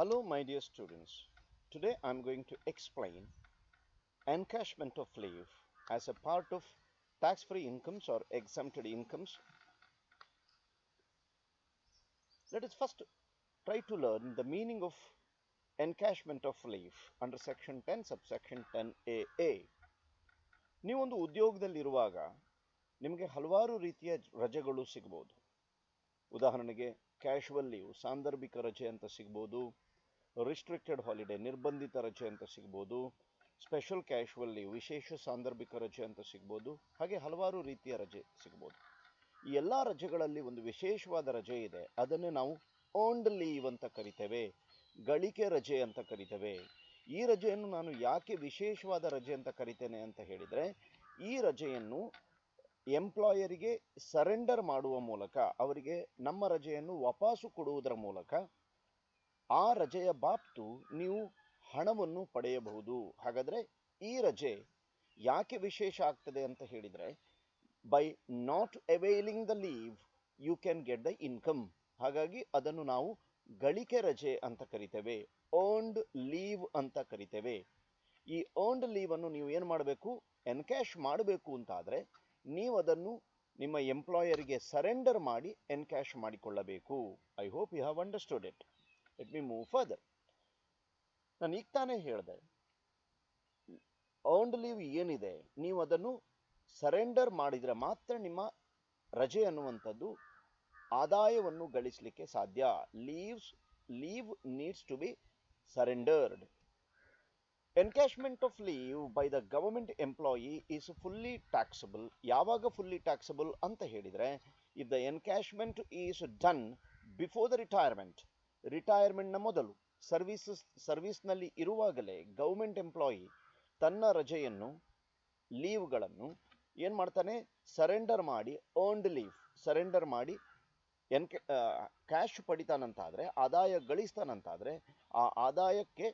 Hello my dear students. Today I am going to explain encashment of leave as a part of tax-free incomes or exempted incomes. Let us first try to learn the meaning of encashment of leave under section 10 subsection 10AA. ನೀವೊಂದು ಉದ್ಯೋಗದಲ್ಲಿರುವಾಗ ನಿಮಗೆ ಹಲವಾರು ರೀತಿಯ ರಜೆಗಳು ಸಿಗಬಹುದು. ಉದಾಹರಣೆಗೆ casual leave ಸಾಂದರ್ಭಿಕ ರಜೆ ಅಂತ ಸಿಗಬಹುದು, ರಿಸ್ಟ್ರಿಕ್ಟೆಡ್ ಹಾಲಿಡೇ ನಿರ್ಬಂಧಿತ ರಜೆ ಅಂತ ಸಿಗ್ಬೋದು, ಸ್ಪೆಷಲ್ ಕ್ಯಾಶುವಲ್ ಲೀವ್ ವಿಶೇಷ ಸಾಂದರ್ಭಿಕ ರಜೆ ಅಂತ ಸಿಗ್ಬೋದು, ಹಾಗೆ ಹಲವಾರು ರೀತಿಯ ರಜೆ ಸಿಗ್ಬೋದು. ಈ ಎಲ್ಲ ರಜೆಗಳಲ್ಲಿ ಒಂದು ವಿಶೇಷವಾದ ರಜೆ ಇದೆ, ಅದನ್ನು ನಾವು ಓನ್ಡ್ ಲೀವ್ ಅಂತ ಕರಿತೇವೆ, ಗಳಿಕೆ ರಜೆ ಅಂತ ಕರಿತೇವೆ. ಈ ರಜೆಯನ್ನು ನಾನು ಯಾಕೆ ವಿಶೇಷವಾದ ರಜೆ ಅಂತ ಕರಿತೇನೆ ಅಂತ ಹೇಳಿದರೆ, ಈ ರಜೆಯನ್ನು ಎಂಪ್ಲಾಯರಿಗೆ ಸರೆಂಡರ್ ಮಾಡುವ ಮೂಲಕ, ಅವರಿಗೆ ನಮ್ಮ ರಜೆಯನ್ನು ವಾಪಸ್ಸು ಕೊಡುವುದರ ಮೂಲಕ ಆ ರಜೆಯ ಬಾಬ್ತು ನೀವು ಹಣವನ್ನು ಪಡೆಯಬಹುದು. ಹಾಗಾದರೆ ಈ ರಜೆ ಯಾಕೆ ವಿಶೇಷ ಆಗ್ತದೆ ಅಂತ ಹೇಳಿದರೆ, by not availing the leave you can get the income. ಹಾಗಾಗಿ ಅದನ್ನು ನಾವು ಗಳಿಕೆ ರಜೆ ಅಂತ ಕರಿತೇವೆ, ಓನ್ಡ್ ಲೀವ್ ಅಂತ ಕರಿತೇವೆ. ಈ ಓನ್ಡ್ ಲೀವನ್ನು ನೀವು ಏನು ಮಾಡಬೇಕು, ಎನ್ಕ್ಯಾಶ್ ಮಾಡಬೇಕು ಅಂತಾದರೆ ನೀವು ಅದನ್ನು ನಿಮ್ಮ ಎಂಪ್ಲಾಯರಿಗೆ ಸರೆಂಡರ್ ಮಾಡಿ ಎನ್ಕ್ಯಾಶ್ ಮಾಡಿಕೊಳ್ಳಬೇಕು. I hope you have understood it. Let me move further. ನಾನು ಈಗ ತಾನೇ ಹೇಳಿದೆ, ಓನ್ಡ್ ಲೀವ್ ಏನಿದೆ ನೀವು ಅದನ್ನು ಸರೆಂಡರ್ ಮಾಡಿದರೆ ಮಾತ್ರ ನಿಮ್ಮ ರಜೆ ಅನ್ನುವಂಥದ್ದು ಆದಾಯವನ್ನು ಗಳಿಸಲಿಕ್ಕೆ ಸಾಧ್ಯ. Leave needs to be surrendered. Encashment of leave by the government employee is fully taxable. ಯಾವಾಗ ಫುಲ್ಲಿ ಟ್ಯಾಕ್ಸಬಲ್ ಅಂತ ಹೇಳಿದರೆ, if the encashment is done before the ರಿಟೈರ್ಮೆಂಟ್ನ ಮೊದಲು, ಸರ್ವೀಸ್ನಲ್ಲಿ ಇರುವಾಗಲೇ ಗೌರ್ಮೆಂಟ್ ಎಂಪ್ಲಾಯಿ ತನ್ನ ರಜೆಯನ್ನು ಲೀವ್ಗಳನ್ನು ಏನು ಮಾಡ್ತಾನೆ, ಸರೆಂಡರ್ ಮಾಡಿ, ಓನ್ಡ್ ಲೀವ್ ಸರೆಂಡರ್ ಮಾಡಿ ಕ್ಯಾಶ್ ಪಡಿತಾನಂತಾದರೆ, ಆದಾಯ ಗಳಿಸ್ತಾನಂತಾದರೆ ಆ ಆದಾಯಕ್ಕೆ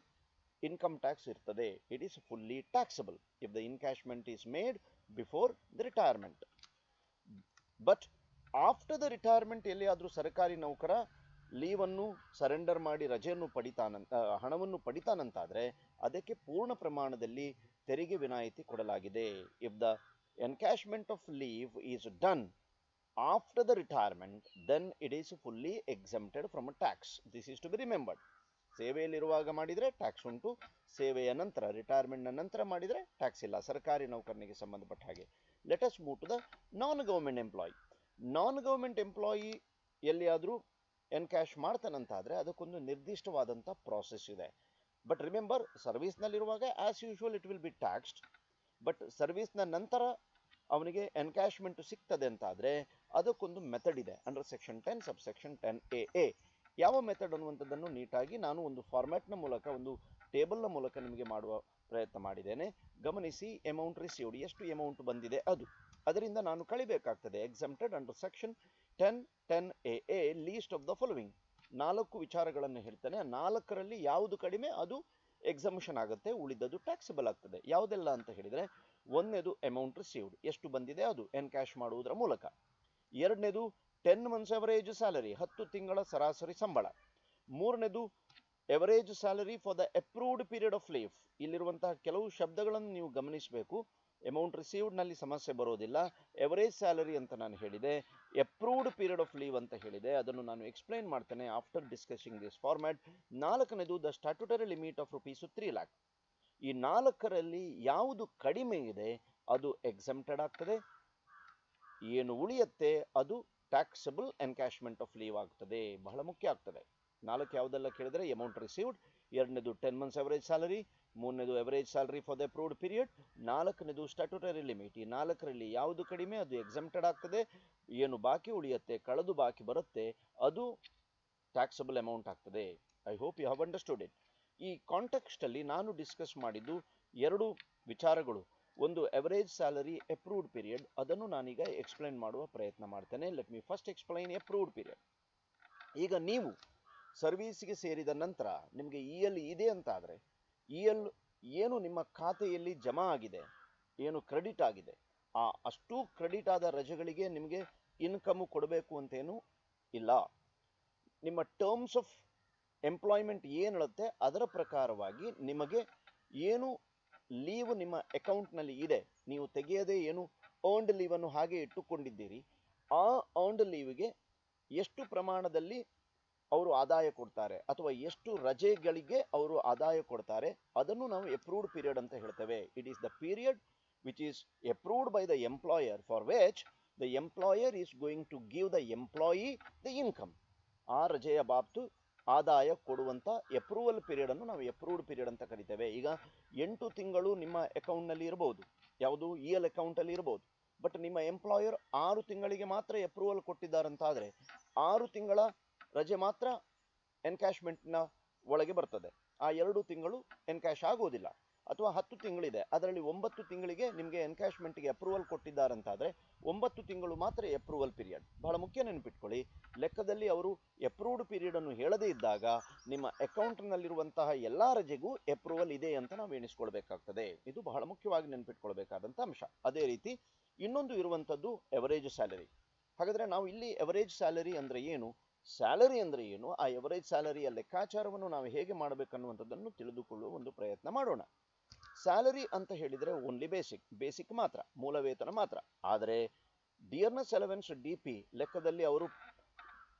ಇನ್ಕಮ್ ಟ್ಯಾಕ್ಸ್ ಇರ್ತದೆ. It is fully taxable if the encashment is made before the retirement. But after the retirement ಎಲ್ಲಿಯಾದರೂ ಸರ್ಕಾರಿ ನೌಕರ ಲೀವನ್ನು ಸರೆಂಡರ್ ಮಾಡಿ ರಜೆಯನ್ನು ಹಣವನ್ನು ಪಡಿತಾನಂತಾದರೆ ಅದಕ್ಕೆ ಪೂರ್ಣ ಪ್ರಮಾಣದಲ್ಲಿ ತೆರಿಗೆ ವಿನಾಯಿತಿ ಕೊಡಲಾಗಿದೆ. If the encashment of leave is done after the retirement, then it is fully exempted from a tax. This is to be remembered. ಸೇವೆಯಲ್ಲಿರುವಾಗ ಮಾಡಿದರೆ ಟ್ಯಾಕ್ಸ್ ಉಂಟು, ಸೇವೆಯ ನಂತರ ರಿಟೈರ್ಮೆಂಟ್ನ ನಂತರ ಮಾಡಿದರೆ ಟ್ಯಾಕ್ಸ್ ಇಲ್ಲ, ಸರ್ಕಾರಿ ನೌಕರನಿಗೆ ಸಂಬಂಧಪಟ್ಟ ಹಾಗೆ. Let us move to the non government employee. Non government employee ಎಲ್ಲಿಯಾದರೂ ಎನ್ಕ್ಯಾಶ್ ಮಾಡ್ತಾನಂತಾದರೆ ಅದಕ್ಕೊಂದು ನಿರ್ದಿಷ್ಟವಾದಂಥ ಪ್ರಾಸೆಸ್ ಇದೆ. ಬಟ್ ರಿಮೆಂಬರ್, ಸರ್ವೀಸ್ನಲ್ಲಿರುವಾಗ as usual it will be taxed. But ಸರ್ವೀಸ್ನ ನಂತರ ಅವನಿಗೆ ಎನ್ಕ್ಯಾಶ್ಮೆಂಟ್ ಸಿಗ್ತದೆ ಅಂತಾದರೆ ಅದಕ್ಕೊಂದು ಮೆಥಡ್ ಇದೆ ಅಂಡರ್ ಸೆಕ್ಷನ್ 10 ಸಬ್ಸೆಕ್ಷನ್ 10AA. ಯಾವ ಮೆಥಡ್ ಅನ್ನುವಂಥದ್ದನ್ನು ನೀಟಾಗಿ ನಾನು ಒಂದು ಫಾರ್ಮ್ಯಾಟ್ನ ಮೂಲಕ, ಒಂದು ಟೇಬಲ್ನ ಮೂಲಕ ನಿಮಗೆ ಮಾಡುವ ಪ್ರಯತ್ನ ಮಾಡಿದ್ದೇನೆ. ಗಮನಿಸಿ, ಅಮೌಂಟ್ ರಿಸೀವ್ಡ್, ಎಷ್ಟು ಅಮೌಂಟ್ ಬಂದಿದೆ ಅದರಿಂದ ನಾನು ಕಳಿಬೇಕಾಗ್ತದೆ. Exempted under section 10AA least of the following. 4 ವಿಚಾರಗಳನ್ನು ಹೇಳ್ತಾನೆ. ಆ 4ರಲ್ಲಿ ಯಾವುದು ಕಡಿಮೆ ಅದು ಎಕ್ಸಮ್ಷನ್ ಆಗುತ್ತೆ, ಉಳಿದದ್ದು ಟ್ಯಾಕ್ಸಬಲ್ ಆಗ್ತದೆ. ಯಾವುದೆಲ್ಲ ಅಂತ ಹೇಳಿದರೆ, ಒಂದನೇದು ಅಮೌಂಟ್ ರಿಸೀವ್ಡ್, ಎಷ್ಟು ಬಂದಿದೆ ಅದು ಎನ್ಕ್ಯಾಶ್ ಮಾಡುವುದರ ಮೂಲಕ. ಎರಡನೇದು 10 months ಎವರೇಜ್ ಸ್ಯಾಲರಿ, 10 ತಿಂಗಳ ಸರಾಸರಿ ಸಂಬಳ. ಮೂರನೇದು average salary for the approved period of leave. ಇಲ್ಲಿರುವಂತಹ ಕೆಲವು ಶಬ್ದಗಳನ್ನು ನೀವು ಗಮನಿಸಬೇಕು. ಅಮೌಂಟ್ ರಿಸೀವ್ಡ್ನಲ್ಲಿ ಸಮಸ್ಯೆ ಬರೋದಿಲ್ಲ. ಎವರೇಜ್ ಸ್ಯಾಲರಿ ಅಂತ ನಾನು ಹೇಳಿದೆ, ಅಪ್ರೂವ್ಡ್ ಪೀರಿಯಡ್ ಆಫ್ ಲೀವ್ ಅಂತ ಹೇಳಿದೆ, ಅದನ್ನು ನಾನು ಎಕ್ಸ್ಪ್ಲೈನ್ ಮಾಡ್ತೇನೆ ಆಫ್ಟರ್ ಡಿಸ್ಕಸಿಂಗ್ ದಿಸ್ ಫಾರ್ಮ್ಯಾಟ್. ನಾಲ್ಕನೇದು the statutory limit of ₹3 lakh. ಈ 4ರಲ್ಲಿ ಯಾವುದು ಕಡಿಮೆ ಇದೆ ಅದು ಎಕ್ಸೆಂಪ್ಟೆಡ್ ಆಗ್ತದೆ, ಏನು ಉಳಿಯುತ್ತೆ ಅದು ಟ್ಯಾಕ್ಸಬಲ್ ಎನ್ಕ್ಯಾಶ್ಮೆಂಟ್ ಆಫ್ ಲೀವ್ ಆಗ್ತದೆ. ಬಹಳ ಮುಖ್ಯ ಆಗ್ತದೆ. 4 ಯಾವುದೆಲ್ಲ ಕೇಳಿದರೆ, ಅಮೌಂಟ್ ರಿಸೀವ್ಡ್, ಎರಡನೇದು 10 months ಎವರೇಜ್ ಸ್ಯಾಲರಿ, ಮೂರನೇದು average salary for the approved period, ನಾಲ್ಕನೇದು ಸ್ಟ್ಯಾಟ್ಯುಟರಿ ಲಿಮಿಟ್. ಈ 4ರಲ್ಲಿ ಯಾವುದು ಕಡಿಮೆ ಅದು ಎಕ್ಸೆಂಪ್ಟೆಡ್ ಆಗ್ತದೆ, ಏನು ಬಾಕಿ ಉಳಿಯುತ್ತೆ, ಕಳೆದು ಬಾಕಿ ಬರುತ್ತೆ, ಅದು ಟ್ಯಾಕ್ಸಬಲ್ ಅಮೌಂಟ್ ಆಗ್ತದೆ. I hope you have understood it. ಈ ಕಾಂಟೆಕ್ಸ್ಟಲ್ಲಿ ನಾನು ಡಿಸ್ಕಸ್ ಮಾಡಿದ್ದು 2 ವಿಚಾರಗಳು. ಒಂದು ಎವರೇಜ್ ಸ್ಯಾಲರಿ, ಅಪ್ರೂವ್ಡ್ ಪೀರಿಯಡ್. ಅದನ್ನು ನಾನೀಗ ಎಕ್ಸ್ಪ್ಲೈನ್ ಮಾಡುವ ಪ್ರಯತ್ನ ಮಾಡ್ತೇನೆ. Let me first explain approved period. ಈಗ ನೀವು ಸರ್ವೀಸಿಗೆ ಸೇರಿದ ನಂತರ ನಿಮಗೆ EL ಇದೆ ಅಂತಾದರೆ, EL ಏನು ನಿಮ್ಮ ಖಾತೆಯಲ್ಲಿ ಜಮಾ ಆಗಿದೆ, ಏನು ಕ್ರೆಡಿಟ್ ಆಗಿದೆ, ಅಷ್ಟು ಕ್ರೆಡಿಟ್ ಆದ ರಜೆಗಳಿಗೆ ನಿಮಗೆ ಇನ್ಕಮ್ ಕೊಡಬೇಕು ಅಂತೇನು ಇಲ್ಲ. ನಿಮ್ಮ ಟರ್ಮ್ಸ್ ಆಫ್ ಎಂಪ್ಲಾಯ್ಮೆಂಟ್ ಏನು ಹೇಳುತ್ತೆ ಅದರ ಪ್ರಕಾರವಾಗಿ ನಿಮಗೆ ಏನು ಲೀವ್ ನಿಮ್ಮ ಅಕೌಂಟ್ನಲ್ಲಿ ಇದೆ, ನೀವು ತೆಗೆಯದೆ ಏನು ಅರ್ನ್ಡ್ ಲೀವನ್ನು ಹಾಗೆ ಇಟ್ಟುಕೊಂಡಿದ್ದೀರಿ, ಆ ಅರ್ನ್ಡ್ ಲೀವ್ಗೆ ಎಷ್ಟು ಪ್ರಮಾಣದಲ್ಲಿ ಅವರು ಆದಾಯ ಕೊಡ್ತಾರೆ ಅಥವಾ ಎಷ್ಟು ರಜೆಗಳಿಗೆ ಅವರು ಆದಾಯ ಕೊಡ್ತಾರೆ ಅದನ್ನು ನಾವು ಅಪ್ರೂವ್ಡ್ ಪೀರಿಯಡ್ ಅಂತ ಹೇಳ್ತೇವೆ. It is the period which is approved by the employer for which the employer is going to give the employee the income. ಆ ರಜೆಯ ಬಾಬ್ತು ಆದಾಯ ಕೊಡುವಂಥ ಅಪ್ರೂವಲ್ ಪೀರಿಯಡ್ ಅನ್ನು ನಾವು ಅಪ್ರೂವ್ಡ್ ಪೀರಿಯಡ್ ಅಂತ ಕರಿತೇವೆ. ಈಗ 8 ತಿಂಗಳು ನಿಮ್ಮ ಅಕೌಂಟ್ನಲ್ಲಿ ಇರಬಹುದು, ಯಾವುದು EL ಅಕೌಂಟಲ್ಲಿ ಇರಬಹುದು. ಬಟ್ ನಿಮ್ಮ ಎಂಪ್ಲಾಯರ್ 6 ತಿಂಗಳಿಗೆ ಮಾತ್ರ ಅಪ್ರೂವಲ್ ಕೊಟ್ಟಿದ್ದಾರಂತಾದರೆ 6 ತಿಂಗಳ ರಜೆ ಮಾತ್ರ ಎನ್ಕ್ಯಾಶ್ಮೆಂಟ್ನ ಒಳಗೆ ಬರ್ತದೆ, ಆ 2 ತಿಂಗಳು ಎನ್ಕ್ಯಾಶ್ ಆಗೋದಿಲ್ಲ. ಅಥವಾ 10 ತಿಂಗಳಿದೆ, ಅದರಲ್ಲಿ 9 ತಿಂಗಳಿಗೆ ನಿಮಗೆ ಎನ್ಕ್ಯಾಶ್ಮೆಂಟ್ಗೆ ಅಪ್ರೂವಲ್ ಕೊಟ್ಟಿದ್ದಾರಂತಾದರೆ 9 ತಿಂಗಳು ಮಾತ್ರ ಅಪ್ರೂವಲ್ ಪೀರಿಯಡ್. ಬಹಳ ಮುಖ್ಯ ನೆನಪಿಟ್ಕೊಳ್ಳಿ, ಲೆಕ್ಕದಲ್ಲಿ ಅವರು ಅಪ್ರೂವ್ಡ್ ಪೀರಿಯಡ್ ಅನ್ನು ಹೇಳದೇ ಇದ್ದಾಗ ನಿಮ್ಮ ಅಕೌಂಟ್ನಲ್ಲಿರುವಂತಹ ಎಲ್ಲ ರಜೆಗೂ ಅಪ್ರೂವಲ್ ಇದೆ ಅಂತ ನಾವು ಎಣಿಸ್ಕೊಳ್ಬೇಕಾಗ್ತದೆ. ಇದು ಬಹಳ ಮುಖ್ಯವಾಗಿ ನೆನಪಿಟ್ಕೊಳ್ಬೇಕಾದಂಥ ಅಂಶ. ಅದೇ ರೀತಿ ಇನ್ನೊಂದು ಇರುವಂಥದ್ದು ಎವರೇಜ್ ಸ್ಯಾಲರಿ. ಹಾಗಾದರೆ ನಾವು ಇಲ್ಲಿ ಎವರೇಜ್ ಸ್ಯಾಲರಿ ಅಂದರೆ ಏನು, ಸ್ಯಾಲರಿ ಅಂದರೆ ಏನು, ಆ ಎವರೇಜ್ ಸ್ಯಾಲರಿಯ ಲೆಕ್ಕಾಚಾರವನ್ನು ನಾವು ಹೇಗೆ ಮಾಡಬೇಕನ್ನುವಂಥದ್ದನ್ನು ತಿಳಿದುಕೊಳ್ಳುವ ಒಂದು ಪ್ರಯತ್ನ ಮಾಡೋಣ. ಸ್ಯಾಲರಿ ಅಂತ ಹೇಳಿದರೆ ಓನ್ಲಿ ಬೇಸಿಕ್ ಮಾತ್ರ, ಮೂಲ ವೇತನ ಮಾತ್ರ. ಆದರೆ ಡಿಯರ್ನೆಸ್ ಅಲವೆನ್ಸ್ DP ಲೆಕ್ಕದಲ್ಲಿ ಅವರು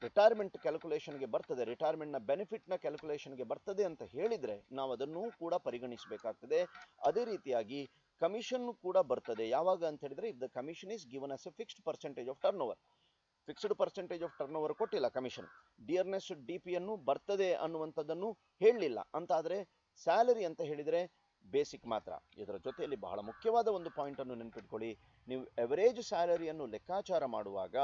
ರಿಟೈರ್ಮೆಂಟ್ ಕ್ಯಾಲ್ಕುಲೇಷನ್ಗೆ ಬರ್ತದೆ, ರಿಟೈರ್ಮೆಂಟ್ನ ಬೆನಿಫಿಟ್ನ ಕ್ಯಾಲ್ಕುಲೇಷನ್ಗೆ ಬರ್ತದೆ ಅಂತ ಹೇಳಿದರೆ ನಾವು ಅದನ್ನು ಕೂಡ ಪರಿಗಣಿಸಬೇಕಾಗ್ತದೆ. ಅದೇ ರೀತಿಯಾಗಿ ಕಮಿಷನ್ ಕೂಡ ಬರ್ತದೆ. ಯಾವಾಗ ಅಂತ ಹೇಳಿದರೆ if the commission is given as A fixed percentage of turn over. Fixed percentage of turn over ಕೊಟ್ಟಿಲ್ಲ ಕಮಿಷನ್, ಡಿಯರ್ನೆಸ್ DP ಯನ್ನು ಬರ್ತದೆ ಅನ್ನುವಂಥದ್ದನ್ನು ಹೇಳಲಿಲ್ಲ ಅಂತಾದರೆ ಸ್ಯಾಲರಿ ಅಂತ ಹೇಳಿದರೆ ಬೇಸಿಕ್ ಮಾತ್ರ. ಇದರ ಜೊತೆಯಲ್ಲಿ ಬಹಳ ಮುಖ್ಯವಾದ ಒಂದು ಪಾಯಿಂಟ್ ಅನ್ನು ನೆನಪಿಟ್ಕೊಳ್ಳಿ, ನೀವು ಎವರೇಜ್ ಸ್ಯಾಲರಿಯನ್ನು ಲೆಕ್ಕಾಚಾರ ಮಾಡುವಾಗ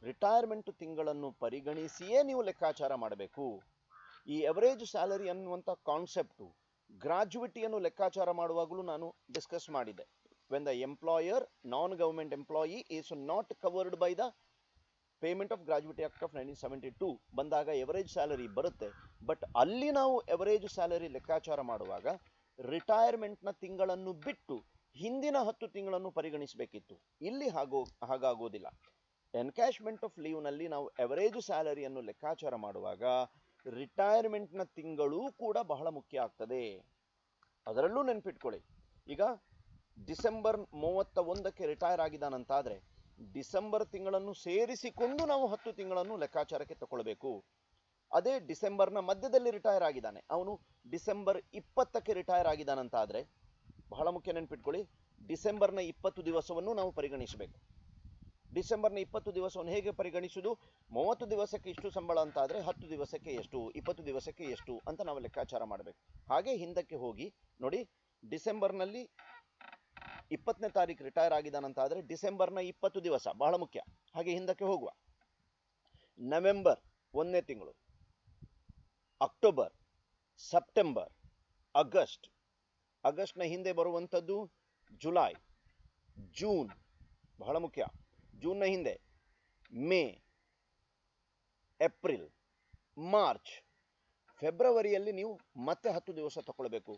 ರಿಟೈರ್ಮೆಂಟ್ ತಿಂಗಳನ್ನು ಪರಿಗಣಿಸಿಯೇ ನೀವು ಲೆಕ್ಕಾಚಾರ ಮಾಡಬೇಕು. ಈ ಎವರೇಜ್ ಸ್ಯಾಲರಿ ಅನ್ನುವಂಥ ಕಾನ್ಸೆಪ್ಟು ಗ್ರಾಜ್ಯುಯಿಟಿಯನ್ನು ಲೆಕ್ಕಾಚಾರ ಮಾಡುವಾಗಲೂ ನಾನು ಡಿಸ್ಕಸ್ ಮಾಡಿದ್ದೆ. When the employer non government employee is not covered by the payment of gratuity act of 1972 ಬಂದಾಗ ಎವರೇಜ್ ಸ್ಯಾಲರಿ ಬರುತ್ತೆ. ಬಟ್ ಅಲ್ಲಿ ನಾವು ಎವರೇಜ್ ಸ್ಯಾಲರಿ ಲೆಕ್ಕಾಚಾರ ಮಾಡುವಾಗ ರಿಟೈರ್ಮೆಂಟ್ನ ತಿಂಗಳನ್ನು ಬಿಟ್ಟು ಹಿಂದಿನ 10 ತಿಂಗಳನ್ನು ಪರಿಗಣಿಸಬೇಕಿತ್ತು. ಇಲ್ಲಿ ಹಾಗಾಗೋದಿಲ್ಲ. ಎನ್ಕ್ಯಾಶ್ಮೆಂಟ್ ಆಫ್ ಲೀವ್ನಲ್ಲಿ ನಾವು ಎವರೇಜ್ ಸ್ಯಾಲರಿಯನ್ನು ಲೆಕ್ಕಾಚಾರ ಮಾಡುವಾಗ ರಿಟೈರ್ಮೆಂಟ್ನ ತಿಂಗಳೂ ಕೂಡ ಬಹಳ ಮುಖ್ಯ ಆಗ್ತದೆ. ಅದರಲ್ಲೂ ನೆನಪಿಟ್ಕೊಳ್ಳಿ, ಈಗ ಡಿಸೆಂಬರ್ 31ಕ್ಕೆ ರಿಟೈರ್ ಆಗಿದ್ದಾನಂತಾದರೆ ಡಿಸೆಂಬರ್ ತಿಂಗಳನ್ನು ಸೇರಿಸಿಕೊಂಡು ನಾವು 10 ತಿಂಗಳನ್ನು ಲೆಕ್ಕಾಚಾರಕ್ಕೆ ತಗೊಳ್ಬೇಕು. ಅದೇ ಡಿಸೆಂಬರ್ನ ಮಧ್ಯದಲ್ಲಿ ರಿಟೈರ್ ಆಗಿದ್ದಾನೆ, ಅವನು ಡಿಸೆಂಬರ್ 20ಕ್ಕೆ ರಿಟೈರ್ ಆಗಿದ್ದಾನಂತಾದರೆ ಬಹಳ ಮುಖ್ಯ ನೆನಪಿಟ್ಕೊಳ್ಳಿ, ಡಿಸೆಂಬರ್ನ 20 ದಿವಸವನ್ನು ನಾವು ಪರಿಗಣಿಸಬೇಕು. ಡಿಸೆಂಬರ್ನ 20 ದಿವಸವನ್ನು ಹೇಗೆ ಪರಿಗಣಿಸುವುದು, 30 ದಿವಸಕ್ಕೆ ಇಷ್ಟು ಸಂಬಳ ಅಂತಾದರೆ 10 ದಿವಸಕ್ಕೆ ಎಷ್ಟು, 20 ದಿವಸಕ್ಕೆ ಎಷ್ಟು ಅಂತ ನಾವು ಲೆಕ್ಕಾಚಾರ ಮಾಡಬೇಕು. ಹಾಗೆ ಹಿಂದಕ್ಕೆ ಹೋಗಿ ನೋಡಿ, ಡಿಸೆಂಬರ್ನಲ್ಲಿ 20ನೇ ತಾರೀಕು ರಿಟೈರ್ ಆಗಿದ್ದಾನಂತಾದರೆ ಡಿಸೆಂಬರ್ನ 20 ದಿವಸ ಬಹಳ ಮುಖ್ಯ. ಹಾಗೆ ಹಿಂದಕ್ಕೆ ಹೋಗುವ, ನವೆಂಬರ್ 1ನೇ ತಿಂಗಳು, ಅಕ್ಟೋಬರ್, ಸೆಪ್ಟೆಂಬರ್, ಆಗಸ್ಟ್ನ ಹಿಂದೆ ಬರುವಂಥದ್ದು ಜುಲೈ, ಜೂನ್ ಬಹಳ ಮುಖ್ಯ, ಜೂನ್ನ ಹಿಂದೆ ಮೇ, ಏಪ್ರಿಲ್, ಮಾರ್ಚ್, ಫೆಬ್ರವರಿಯಲ್ಲಿ ನೀವು ಮತ್ತೆ 10 ದಿವಸ ತಗೊಳ್ಬೇಕು.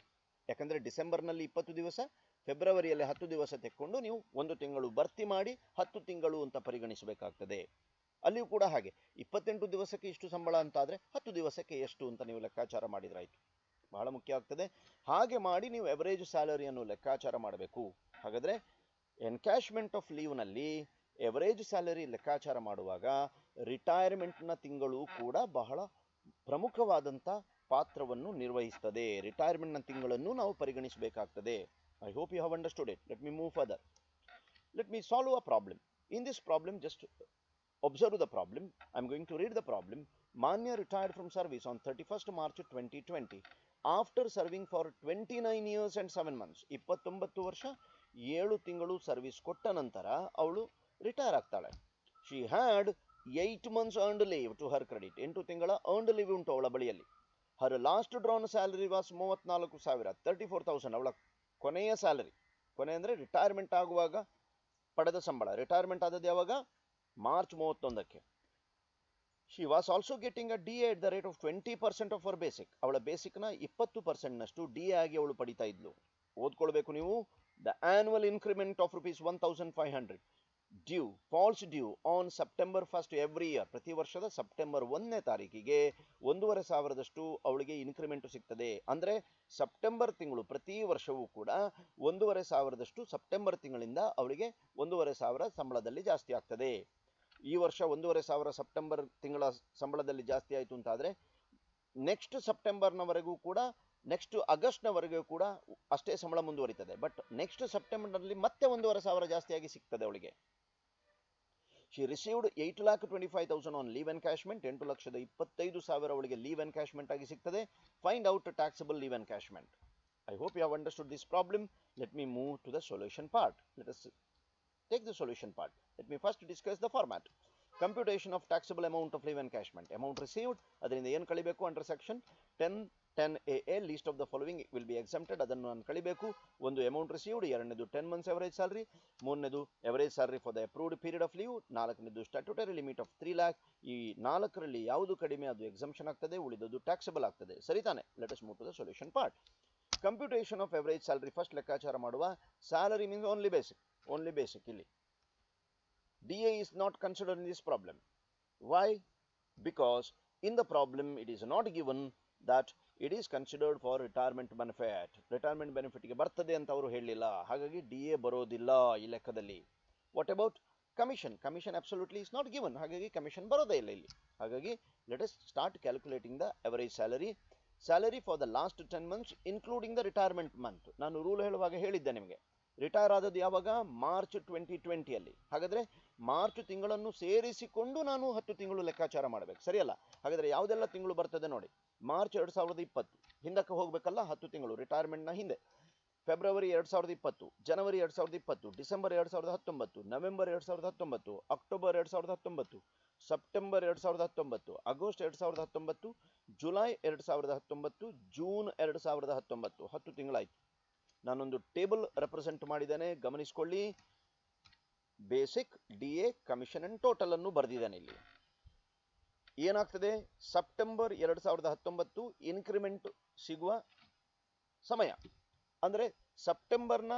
ಯಾಕಂದರೆ ಡಿಸೆಂಬರ್ನಲ್ಲಿ 20 ದಿವಸ, ಫೆಬ್ರವರಿಯಲ್ಲಿ 10 ದಿವಸ ತೆಕ್ಕೊಂಡು ನೀವು 1 ತಿಂಗಳು ಭರ್ತಿ ಮಾಡಿ 10 ತಿಂಗಳು ಅಂತ ಪರಿಗಣಿಸಬೇಕಾಗ್ತದೆ. ಅಲ್ಲಿಯೂ ಕೂಡ ಹಾಗೆ 28 ದಿವಸಕ್ಕೆ ಇಷ್ಟು ಸಂಬಳ ಅಂತಾದರೆ 10 ದಿವಸಕ್ಕೆ ಎಷ್ಟು ಅಂತ ನೀವು ಲೆಕ್ಕಾಚಾರ ಮಾಡಿದ್ರಾಯ್ತು. ಬಹಳ ಮುಖ್ಯ ಆಗ್ತದೆ. ಹಾಗೆ ಮಾಡಿ ನೀವು ಎವರೇಜ್ ಸ್ಯಾಲರಿಯನ್ನು ಲೆಕ್ಕಾಚಾರ ಮಾಡಬೇಕು. ಹಾಗಾದರೆ ಎನ್ಕ್ಯಾಶ್ಮೆಂಟ್ ಆಫ್ ಲೀವ್ನಲ್ಲಿ ಎವರೇಜ್ ಸ್ಯಾಲರಿ ಲೆಕ್ಕಾಚಾರ ಮಾಡುವಾಗ ರಿಟೈರ್ಮೆಂಟ್ನ ತಿಂಗಳು ಕೂಡ ಬಹಳ ಪ್ರಮುಖವಾದಂಥ ಪಾತ್ರವನ್ನು ನಿರ್ವಹಿಸ್ತದೆ. ರಿಟೈರ್ಮೆಂಟ್ನ ತಿಂಗಳನ್ನು ನಾವು ಪರಿಗಣಿಸಬೇಕಾಗ್ತದೆ. I hope you have understood it. Let me move further. Let me solve a problem. In this problem, just observe the problem. I am going to read the problem. Manya retired from service on 31st March 2020 after serving for 29 years and 7 months. 29 ವರ್ಷ 7 ತಿಂಗಳು service ಕೊಟ್ಟ ನಂತರ ಅವಳು retire ಆಗ್ತಾಳೆ. She had 8 months earned leave to her credit. 8 ತಿಂಗಳ earned leave ಉಂಟು ಅವಳ ಬಳಿಯಲ್ಲಿ. Her last drawn salary was 34,000, 34,000 ಅವಳ ಕೊನೆಯ ಸ್ಯಾಲರಿ. ಕೊನೆ ಅಂದರೆ ರಿಟೈರ್ಮೆಂಟ್ ಆಗುವಾಗ ಪಡೆದ ಸಂಬಳ. ರಿಟೈರ್ಮೆಂಟ್ ಆದದ್ದು ಯಾವಾಗ, ಮಾರ್ಚ್ 31ಕ್ಕೆ. She was also getting a DA at the rate of 20% of our basic. ಅವಳ ಬೇಸಿಕ್ನ 20%ನಷ್ಟು DA ಆಗಿ ಅವಳು ಪಡಿತಾ ಇದ್ಲು. ಓದ್ಕೊಳ್ಬೇಕು ನೀವು. The annual increment of ₹1,500. Falls due on September 1 every year, ಪ್ರತಿ ವರ್ಷದ ಸೆಪ್ಟೆಂಬರ್ 1ನೇ ತಾರೀಕಿಗೆ 1,500 ಅವಳಿಗೆ ಇನ್ಕ್ರಿಮೆಂಟ್ ಸಿಗ್ತದೆ. ಅಂದ್ರೆ ಸೆಪ್ಟೆಂಬರ್ ತಿಂಗಳು ಪ್ರತಿ ವರ್ಷವೂ ಕೂಡ 1,500 ಸೆಪ್ಟೆಂಬರ್ ತಿಂಗಳಿಂದ ಅವಳಿಗೆ 1,500 ಸಂಬಳದಲ್ಲಿ ಜಾಸ್ತಿ ಆಗ್ತದೆ. ಈ ವರ್ಷ 1,500 ಸೆಪ್ಟೆಂಬರ್ ತಿಂಗಳ ಸಂಬಳದಲ್ಲಿ ಜಾಸ್ತಿ ಆಯಿತು ಅಂತಾದರೆ ನೆಕ್ಸ್ಟ್ ಸೆಪ್ಟೆಂಬರ್ನವರೆಗೂ ಕೂಡ, ನೆಕ್ಸ್ಟ್ ಆಗಸ್ಟ್ನವರೆಗೂ ಕೂಡ ಅಷ್ಟೇ ಸಂಬಳ ಮುಂದುವರಿತದೆ. ಬಟ್ ನೆಕ್ಸ್ಟ್ ಸೆಪ್ಟೆಂಬರ್ನಲ್ಲಿ ಮತ್ತೆ 1,500 ಜಾಸ್ತಿಯಾಗಿ ಸಿಗ್ತದೆ ಅವಳಿಗೆ. She received 8,25,000 on leave encashment, 8,25,000 ಅವಳಿಗೆ ಲೀವ್ ಎನ್ಕ್ಯಾಶ್ಮೆಂಟ್ ಆಗಿ ಸಿಗ್ತದೆ. Find out taxable leave encashment. I hope you have understood this problem. Let me move to the solution part. Let us take the solution part. Let me first discuss the format. Computation of taxable amount of leave encashment. Amount received, ಅದರಿಂದ ಏನು ಕಳಿಬೇಕು under section 10(10)(a) list of the following will be exempted. ಅದನ್ನು ನಾನು ಕಳಿಬೇಕು. ಒಂದು amount received, ಎರಡನೇದು 10 months average salary, ಮೂರನೇದು average salary for the approved period of leave, ನಾಲ್ಕನೇದು statutory limit of 3 lakh. ಈ ನಾಲ್ಕರಲ್ಲಿ ಯಾವುದು ಕಡಿಮೆ ಅದು ಎಕ್ಸಂಪ್ಷನ್ ಆಗ್ತದೆ, ಉಳಿದದ್ದು ಟ್ಯಾಕ್ಸಬಲ್ ಆಗ್ತದೆ. ಸರಿ ತಾನೆ? Let us move to the solution part. Computation of average salary. First ಲೆಕ್ಕಾಚಾರ ಮಾಡುವ. Salary means only basic. Only basic ಇಲ್ಲಿ. DA is not considered in this problem. Why? Because in the problem it is not given that it is considered for retirement benefit. Retirement benefit ಗೆ ಬರ್ತದೆ ಅಂತ ಅವರು ಹೇಳಿಲ್ಲ. ಹಾಗಾಗಿ DA ಬರೋದಿಲ್ಲ ಈ ಲೆಕ್ಕದಲ್ಲಿ. What about commission? Commission absolutely is not given. ಹಾಗಾಗಿ commission ಬರೋದೇ ಇಲ್ಲ ಇಲ್ಲಿ. ಹಾಗಾಗಿ let us start calculating the average salary. Salary for the last 10 months including the retirement month. ನಾನು ರೂಲ್ ಹೇಳುವಾಗ ಹೇಳಿದ್ದೆ ನಿಮಗೆ. ರಿಟೈರ್ ಆದದ್ದು ಯಾವಾಗ? ಮಾರ್ಚ್ 2020 ಹಾಗಾದ್ರೆ ಮಾರ್ಚ್ ತಿಂಗಳನ್ನು ಸೇರಿಸಿಕೊಂಡು ನಾನು 10 ತಿಂಗಳು ಲೆಕ್ಕಾಚಾರ ಮಾಡಬೇಕು. ಸರಿಯಲ್ಲ? ಹಾಗಾದ್ರೆ ಯಾವುದೆಲ್ಲ ತಿಂಗಳು ಬರ್ತದೆ ನೋಡಿ. ಮಾರ್ಚ್ 2020 ಹಿಂದಕ್ಕೆ ಹೋಗ್ಬೇಕಲ್ಲ, 10 ತಿಂಗಳು ರಿಟೈರ್ಮೆಂಟ್ನ ಹಿಂದೆ. February 2020, January 2020, December 2019, November 2019, October 2019, September 2019, August 2019, July 2019, June 2019. 10 ತಿಂಗಳಾಯ್ತು. ನಾನೊಂದು ಟೇಬಲ್ ರೆಪ್ರೆಸೆಂಟ್ ಮಾಡಿದ್ದೇನೆ, ಗಮನಿಸಿಕೊಳ್ಳಿ. Basic, DA, commission and total ಅನ್ನು ಬರೆದಿದ್ದೇನೆ ಇಲ್ಲಿ. ಏನಾಗ್ತದೆ? ಸೆಪ್ಟೆಂಬರ್ 2019 ಇನ್ಕ್ರಿಮೆಂಟ್ ಸಿಗುವ ಸಮಯ. ಅಂದ್ರೆ ಸೆಪ್ಟೆಂಬರ್ನ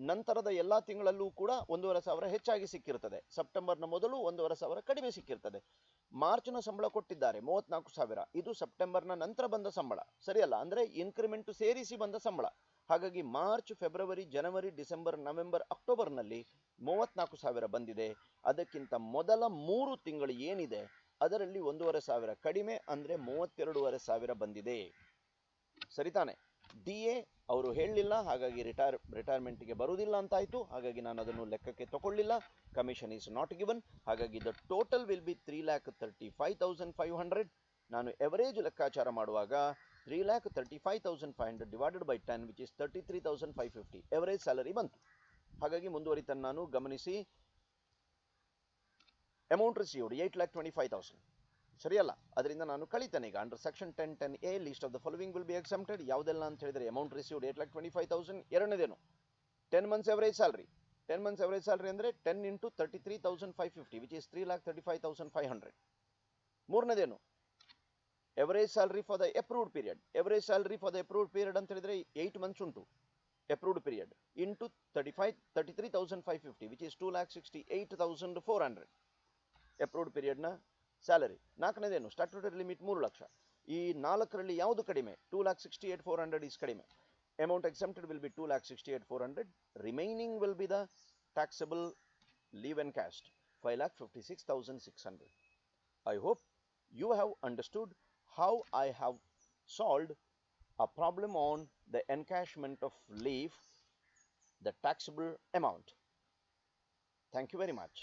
ನಂತರದ ಎಲ್ಲಾ ತಿಂಗಳಲ್ಲೂ ಕೂಡ 1,500 ಹೆಚ್ಚಾಗಿ ಸಿಕ್ಕಿರ್ತದೆ. ಸೆಪ್ಟೆಂಬರ್ನ ಮೊದಲು 1,500 ಕಡಿಮೆ ಸಿಕ್ಕಿರ್ತದೆ. ಮಾರ್ಚ್ನ ಸಂಬಳ ಕೊಟ್ಟಿದ್ದಾರೆ 34,000. ಇದು ಸೆಪ್ಟೆಂಬರ್ನ ನಂತರ ಬಂದ ಸಂಬಳ. ಸರಿಯಲ್ಲ? ಅಂದ್ರೆ ಇನ್ಕ್ರಿಮೆಂಟ್ ಸೇರಿಸಿ ಬಂದ ಸಂಬಳ. ಹಾಗಾಗಿ ಮಾರ್ಚ್, ಫೆಬ್ರವರಿ, ಜನವರಿ, ಡಿಸೆಂಬರ್, ನವೆಂಬರ್, ಅಕ್ಟೋಬರ್ನಲ್ಲಿ 34,000 ಬಂದಿದೆ. ಅದಕ್ಕಿಂತ ಮೊದಲ 3 ತಿಂಗಳು ಏನಿದೆ ಅದರಲ್ಲಿ 1,500 ಕಡಿಮೆ, ಅಂದ್ರೆ 32,500 ಬಂದಿದೆ. ಸರಿತಾನೆ? DA ಅವರು ಹೇಳಲಿಲ್ಲ, ಹಾಗಾಗಿ ರಿಟೈರ್ಮೆಂಟ್ಗೆ ಬರುವುದಿಲ್ಲ ಅಂತಾಯ್ತು. ಹಾಗಾಗಿ ನಾನು ಅದನ್ನು ಲೆಕ್ಕಕ್ಕೆ ತಗೊಳ್ಳಿಲ್ಲ. Commission is not given. ಹಾಗಾಗಿ ದ ಟೋಟಲ್ ವಿಲ್ ಬಿ 3,35,500. ನಾನು ಎವರೇಜ್ ಲೆಕ್ಕಾಚಾರ ಮಾಡುವಾಗ 3,35,500 divided by 10 which is 33,550 average salary ಬಂತು. ಹಾಗಾಗಿ ಮುಂದುವರಿತಾನೆ ನಾನು. ಗಮನಿಸಿ, ಅಮೌಂಟ್ ರಿಸೀವ್ಡ್ 8,25,000. ಸರಿಯಲ್ಲ? ಅದರಿಂದ ನಾನು ಕಳಿತೇನೆ ಈಗ. Under section 10(10)(a) list of the following will be exempted. ಯಾವುದೆಲ್ಲ ಅಂತ ಹೇಳಿದರೆ amount received 8,25,000. ಎರಡನೇದೇನು? 10 months average salary. 10 months average salary ಅಂದರೆ 10 into 33,550 ವಿಚ್ ಇಸ್ 3,35,500. ಮೂರನೇದೇನು? Average salary for the approved period. Average salary for the approved period ಅಂತ ಹೇಳಿದ್ರೆ 8 months ಉಂಟು approved period, into 33,550 which is 2,68,400 approved ಪೀರಿಯಡ್ನ salary. ನಾಲ್ಕನೇದೇನು? Statutory limit 3 lakh. ಈ ನಾಲ್ಕರಲ್ಲಿ ಯಾವುದು ಕಡಿಮೆ? 2,68,400 ಈಸ್ ಕಡಿಮೆ. Amount exempted will be 2,68,400. Remaining will be the taxable leave encashed 5,56,600. I hope you have understood how I have solved a problem on the encashment of leave, the taxable amount. Thank you very much.